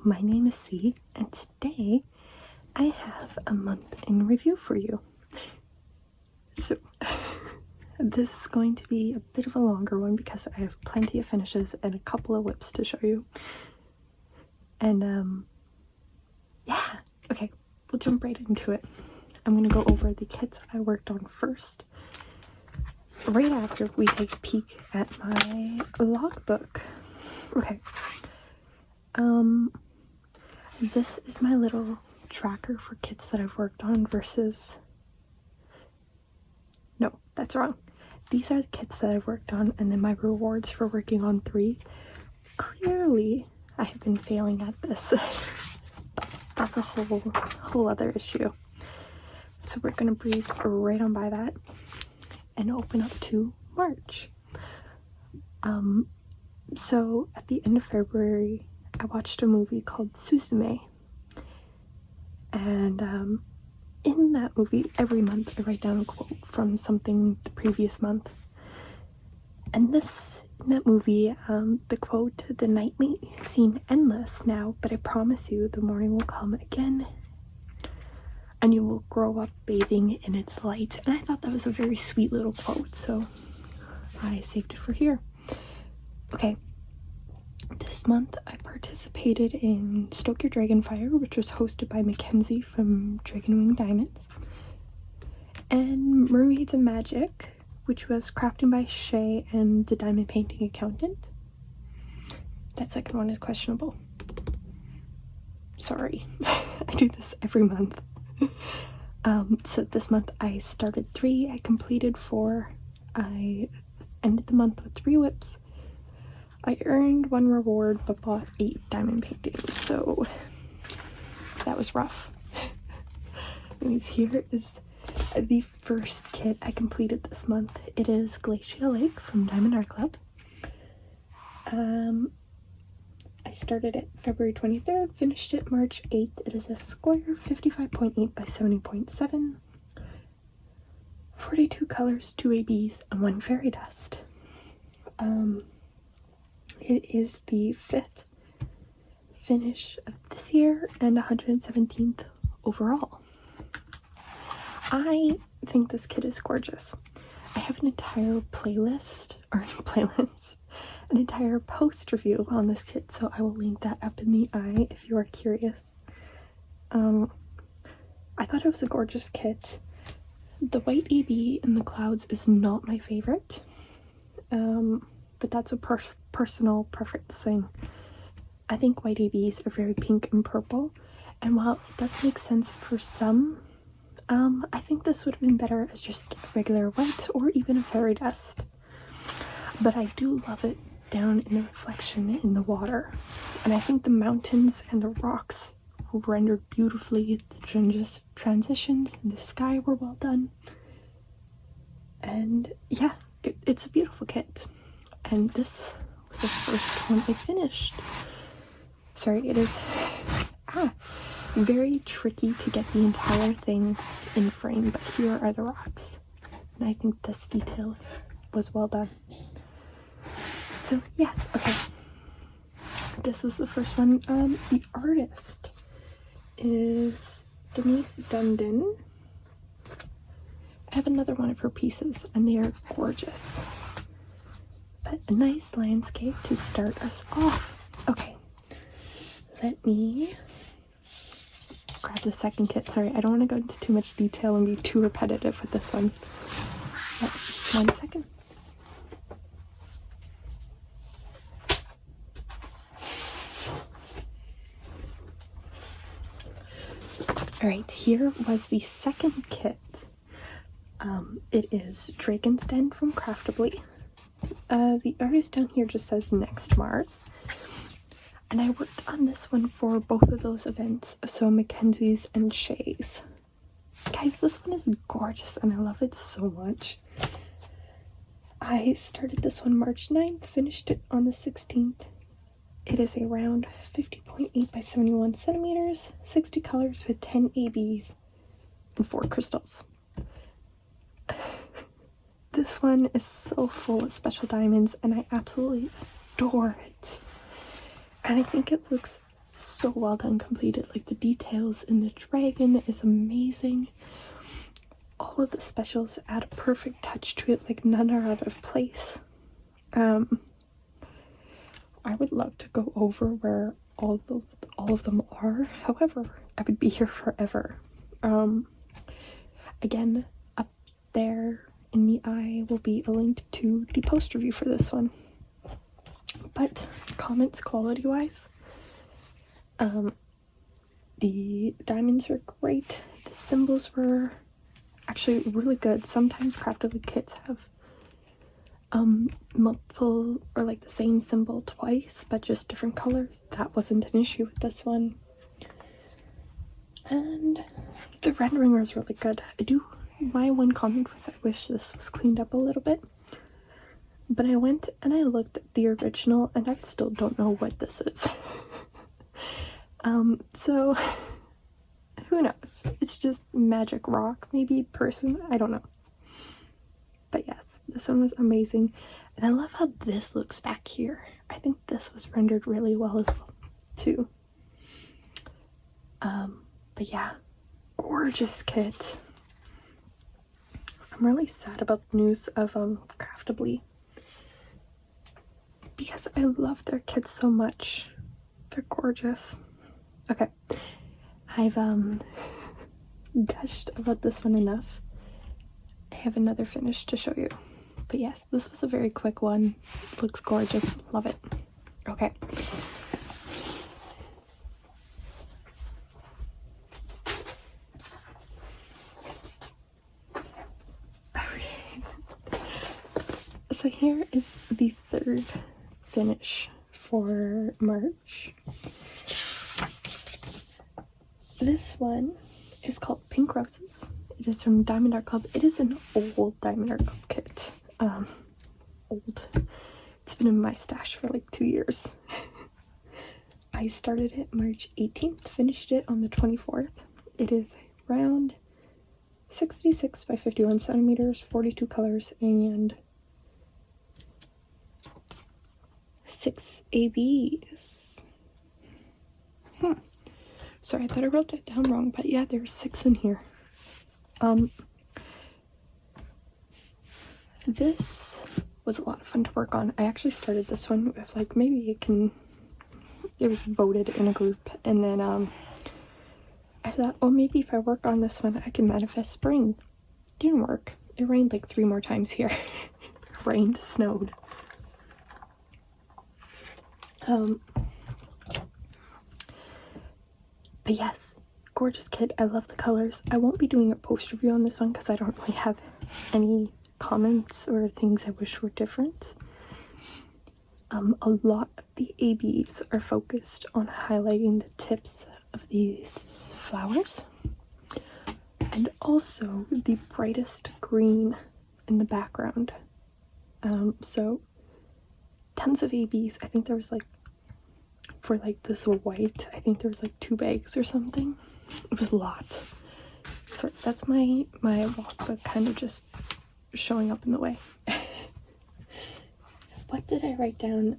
my name is C, and today I have a month in review for you. So, this is going to be a bit of a longer one because I have plenty of finishes and a couple of whips to show you. And, yeah, okay, we'll jump right into it. I'm gonna go over the kits I worked on first, right after we take a peek at my logbook. Okay, this is my little tracker for kits that I've worked on versus, no, that's wrong. These are the kits that I've worked on and then my rewards for working on 3. Clearly, I have been failing at this. That's a whole other issue. So we're gonna breeze right on by that and open up to March. So at the end of February, I watched a movie called Suzume, and in that movie, every month I write down a quote from something the previous month. And in that movie, the quote, "The night may seem endless now, but I promise you the morning will come again and you will grow up bathing in its light." And I thought that was a very sweet little quote, so I saved it for here. Okay, this month I participated in Stoke Your Dragonfire, which was hosted by Mackenzie from Dragonwing Diamonds, and Mermaids and Magic, which was crafting by Shay and the Diamond Painting Accountant. That second one is questionable. Sorry, I do this every month. So this month I started 3, I completed 4, I ended the month with 3 whips. I earned 1 reward but bought 8 diamond paintings, so that was rough. Anyways, here is the first kit I completed this month. It is Glacial Lake from Diamondartclub. I started it February 23rd, finished it March 8th. It is a square 55.8 by 70.7, 42 colors, 2 ABs, and 1 fairy dust. It is the 5th finish of this year and 117th overall. I think this kit is gorgeous. I have an entire an entire post review on this kit, so I will link that up in the eye if you are curious. I thought it was a gorgeous kit. The white AB in the clouds is not my favorite, but that's a personal preference thing. I think white ABs are very pink and purple, and while it does make sense for some, I think this would have been better as just a regular white or even a fairy dust. But I do love it down in the reflection in the water, and I think the mountains and the rocks were rendered beautifully. The transitions in the sky were well done, and yeah, it's a beautiful kit. And this was the first one I finished. Sorry, it is very tricky to get the entire thing in frame, but here are the rocks, and I think this detail was well done. So yes, okay, this was the first one. The artist is Denise Dundon. I have another one of her pieces and they are gorgeous, but a nice landscape to start us off. Okay, let me grab the second kit. Sorry, I don't want to go into too much detail and be too repetitive with this one. But just 1 second. Alright, here was the second kit. It is Dragon's Den from Craftably. The artist down here just says Next Mars. And I worked on this one for both of those events, so Mackenzie's and Shay's. Guys, this one is gorgeous and I love it so much. I started this one March 9th, finished it on the 16th. It is a round 50.8 by 71 centimeters, 60 colors with 10 ABs and 4 crystals. This one is so full of special diamonds and I absolutely adore it. And I think it looks so well done completed. Like, the details in the dragon is amazing. All of the specials add a perfect touch to it, like none are out of place. I would love to go over where all of them are. However, I would be here forever. Again, up there in the eye will be a link to the post review for this one. But comments quality wise, the diamonds are great. The symbols were actually really good. Sometimes Craftedly kits have multiple or like the same symbol twice but just different colors. That wasn't an issue with this one. And the rendering was really good. My one comment was I wish this was cleaned up a little bit, but I went and I looked at the original and I still don't know what this is. So who knows? It's just magic rock, maybe person, I don't know. But yes, this one was amazing. And I love how this looks back here. I think this was rendered really well as well, too. But yeah, gorgeous kit. I'm really sad about the news of Craftedly, because I love their kits so much. They're gorgeous. Okay, I've gushed about this one enough. I have another finish to show you. But yes, this was a very quick one. Looks gorgeous. Love it. Okay. So here is the third finish for March. This one is called Pink Roses. It is from Diamondardclub. It is an old Diamondardclub kit. Old. It's been in my stash for like 2 years. I started it March 18th, finished it on the 24th. It is round 66 by 51 centimeters, 42 colors, and 6 ABs. Sorry, I thought I wrote it down wrong, but yeah, there's 6 in here. This was a lot of fun to work on. I actually started this one with like, maybe it was voted in a group, and then I thought, oh, maybe if I work on this one I can manifest spring. Didn't work. It rained like 3 more times here. Rained, snowed. But yes, gorgeous kit. I love the colors. I won't be doing a post review on this one because I don't really have any comments or things I wish were different. A lot of the ABs are focused on highlighting the tips of these flowers, and also the brightest green in the background. So tons of ABs. I think there was like, for like this white, I think there was like 2 bags or something. It was a lot. Sorry, that's my walkbook kind of just showing up in the way. What did I write down?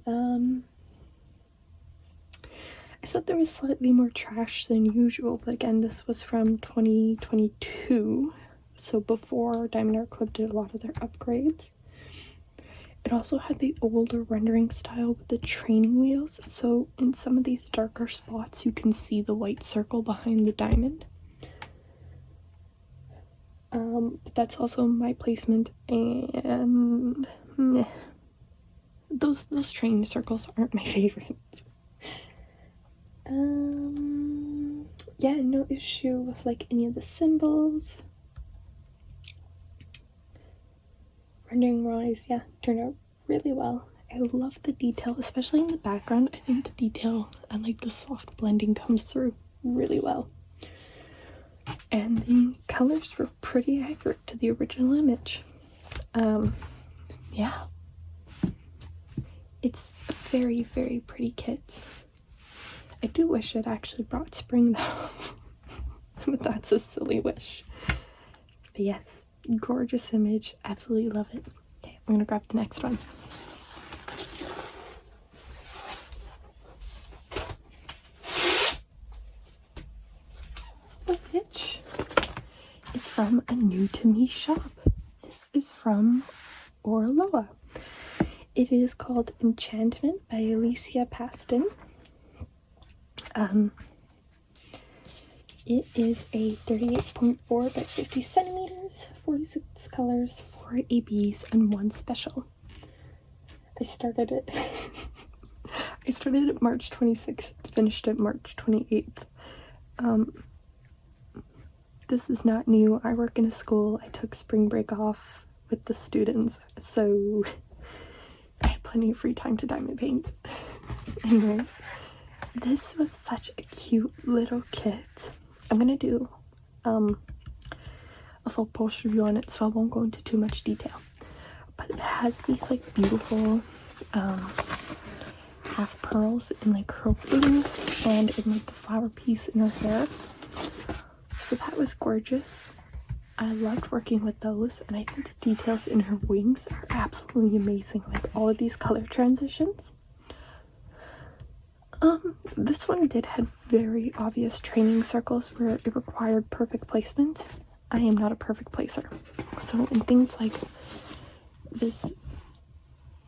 I said there was slightly more trash than usual, but again, this was from 2022, so before Diamondardclub did a lot of their upgrades. It also had the older rendering style with the training wheels, so in some of these darker spots you can see the white circle behind the diamond. But that's also my placement, and those training circles aren't my favorites. Yeah, no issue with like any of the symbols. Rendering wise, yeah, turned out really well. I love the detail, especially in the background. I think the detail and like the soft blending comes through really well. And the colors were pretty accurate to the original image. Yeah. It's a very, very pretty kit. I do wish it actually brought spring though. But that's a silly wish. But yes, gorgeous image. Absolutely love it. Okay, I'm gonna grab the next one. which is from a new to me shop. This is from Oraloa. It is called Enchantment by Alicia Paston. It is a 38.4 by 50 centimeters, 46 colors, 4 ABs, and 1 special. I started it March 26th, finished it March 28th. This is not new. I work in a school. I took spring break off with the students, so I had plenty of free time to diamond paint. Anyways, this was such a cute little kit. I'm gonna do a full post review on it, so I won't go into too much detail. But it has these like beautiful half pearls in like curl wings and in like the flower piece in her hair. So that was gorgeous. I loved working with those, and I think the details in her wings are absolutely amazing. Like all of these color transitions. This one did have very obvious training circles where it required perfect placement. I am not a perfect placer. So in things like this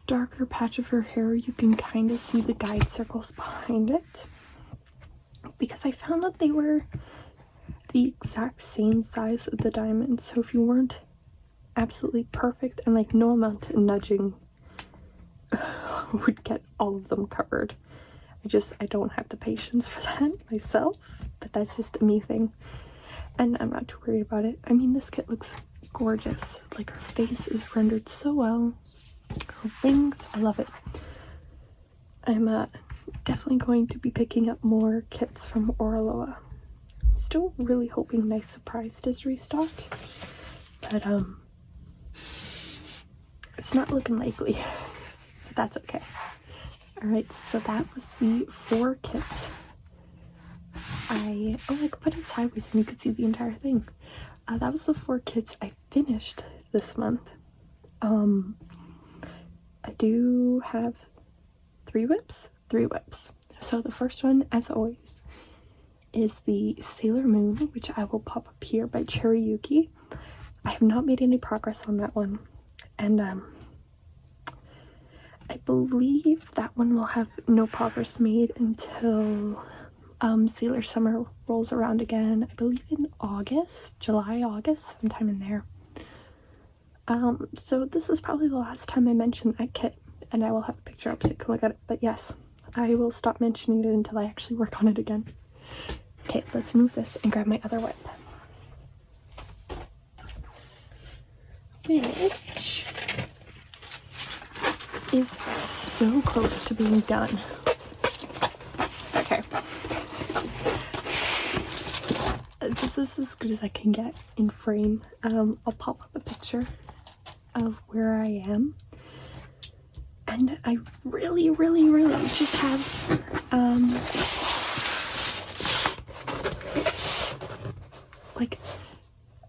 darker patch of her hair, you can kind of see the guide circles behind it. Because I found that they were the exact same size of the diamond, so if you weren't absolutely perfect, and like no amount of nudging would get all of them covered. I don't have the patience for that myself, but that's just a me thing, and I'm not too worried about it. I mean, this kit looks gorgeous. Like her face is rendered so well, her wings, I love it. I'm definitely going to be picking up more kits from Oraloa. Still really hoping Nice Surprise does restock, but it's not looking likely, but that's okay. Alright, so that was the 4 kits. I could put it sideways and you could see the entire thing. That was the 4 kits I finished this month. I do have 3 whips. So the first one, as always, is the Sailor Moon, which I will pop up here by Cherry Yuki. I have not made any progress on that one, and I believe that one will have no progress made until Sailor Summer rolls around again. I believe in July, August, sometime in there. So this is probably the last time I mention that kit, and I will have a picture up so you can look at it. But yes, I will stop mentioning it until I actually work on it again. Okay, let's move this and grab my other whip, which is so close to being done. Okay. This is as good as I can get in frame. I'll pop up a picture of where I am. And I really just have like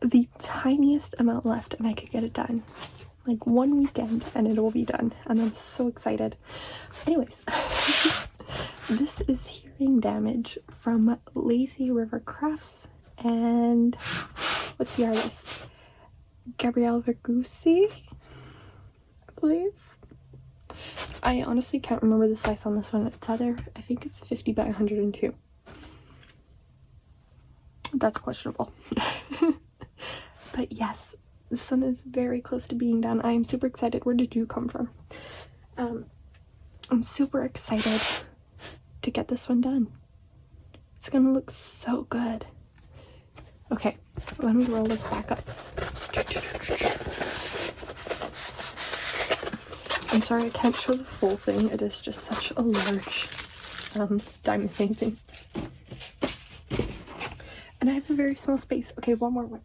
the tiniest amount left and I could get it done. Like 1 weekend and it will be done, and I'm so excited. Anyways, this is Hearing Damage from Lazyrivercrafts, and what's the artist? Gabrielle Vergusi, I believe. I honestly can't remember the size on this one. It's either, I think it's 50 by 102. That's questionable. But yes, this one is very close to being done. I am super excited. Where did you come from? I'm super excited to get this one done. It's gonna look so good. Okay, let me roll this back up. I'm sorry I can't show the full thing. It is just such a large diamond painting. And I have a very small space. Okay, one more whip.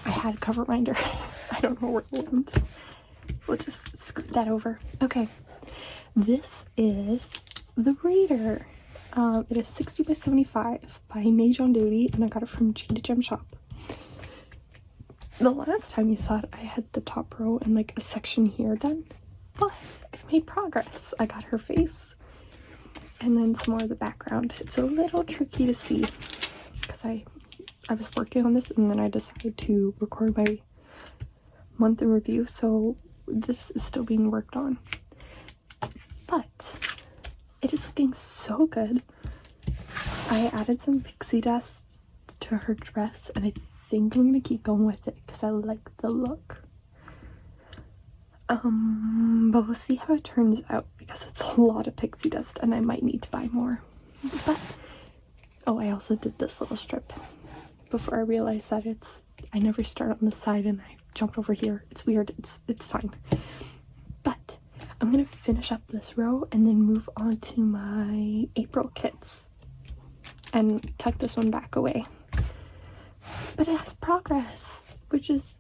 I had a cover binder. I don't know where it went. We'll just scoot that over. Okay, this is the Reader. It is 60 by 75 by Mage on Duty, and I got it from Jaded Gemshop. the last time you saw it, I had the top row and like a section here done, but I've made progress. I got her face and then some more of the background. It's a little tricky to see because I was working on this and then I decided to record my month in review, so this is still being worked on, but it is looking so good. I added some pixie dust to her dress and I think I'm gonna keep going with it because I like the look. But we'll see how it turns out because it's a lot of pixie dust and I might need to buy more. But oh, I also did this little strip before I realized that I never start on the side and I jumped over here. It's weird. It's fine. But I'm gonna finish up this row and then move on to my April kits and tuck this one back away. But it has progress, which is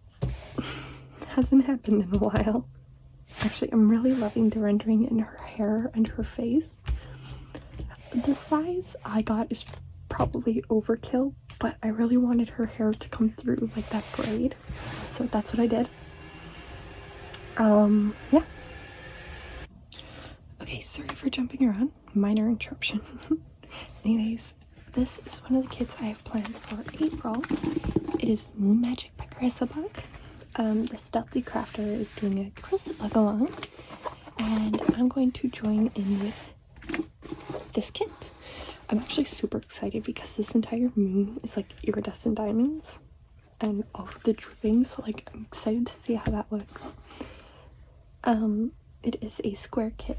hasn't happened in a while. Actually, I'm really loving the rendering in her hair and her face. The size I got is probably overkill, but I really wanted her hair to come through like that braid, so that's what I did. Yeah. Okay, sorry for jumping around. Minor interruption. Anyways, this is one of the kits I have planned for April. It is Moon Magic by Carissa Buck. The Stealthy Crafter is doing a Carissa Buck along, and I'm going to join in with this kit. I'm actually super excited because this entire moon is like iridescent diamonds and all of the drippings, so like I'm excited to see how that looks. It is a square kit.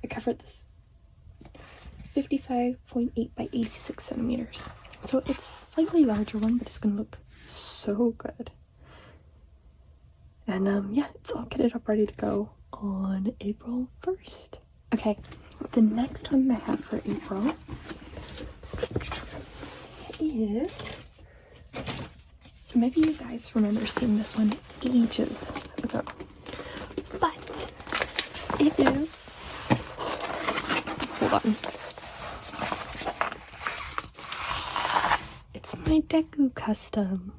I covered this 55.8 by 86 centimeters, so it's a slightly larger one, but it's gonna look so good. And yeah, it's all kitted up ready to go on April 1st. Okay, the next one I have for April is, maybe you guys remember seeing this one ages ago, but it is, hold on, it's my Deku custom.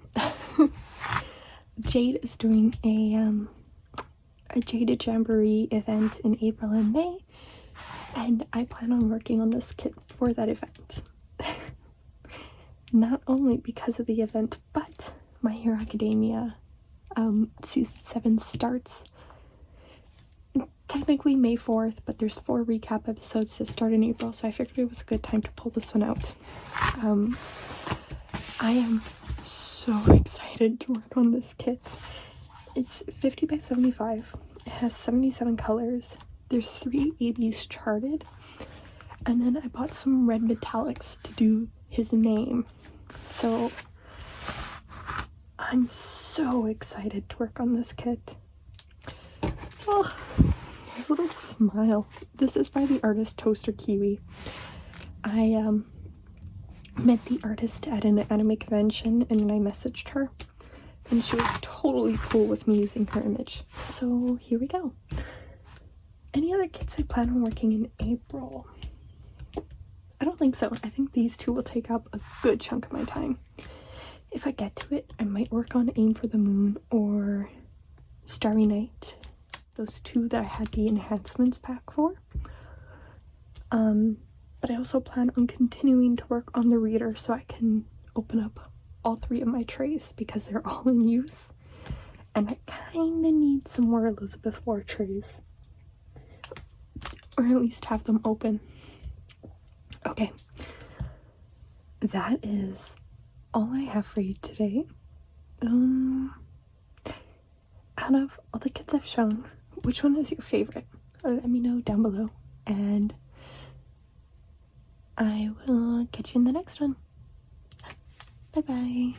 Jade is doing a Jaded Jamboree event in April and May, and I plan on working on this kit for that event. Not only because of the event, but My Hero Academia season 7 starts technically May 4th, but there's 4 recap episodes that start in April, so I figured it was a good time to pull this one out. I am so excited to work on this kit. It's 50 by 75. It has 77 colors. There's 3 ABs charted, and then I bought some red metallics to do his name. So I'm so excited to work on this kit. Oh, his little smile. This is by the artist Toaster Kiwi. I met the artist at an anime convention and then I messaged her and she was totally cool with me using her image. So here we go. Any other kits I plan on working in April? I don't think so. I think these two will take up a good chunk of my time. If I get to it, I might work on Aim for the Moon or Starry Night. Those 2 that I had the enhancements pack for. But I also plan on continuing to work on the reader so I can open up all 3 of my trays because they're all in use. And I kind of need some more Elizabeth War trays. Or at least have them open. Okay. That is all I have for you today. Out of all the kits I've shown, which one is your favorite? Let me know down below. And I will catch you in the next one. Bye bye.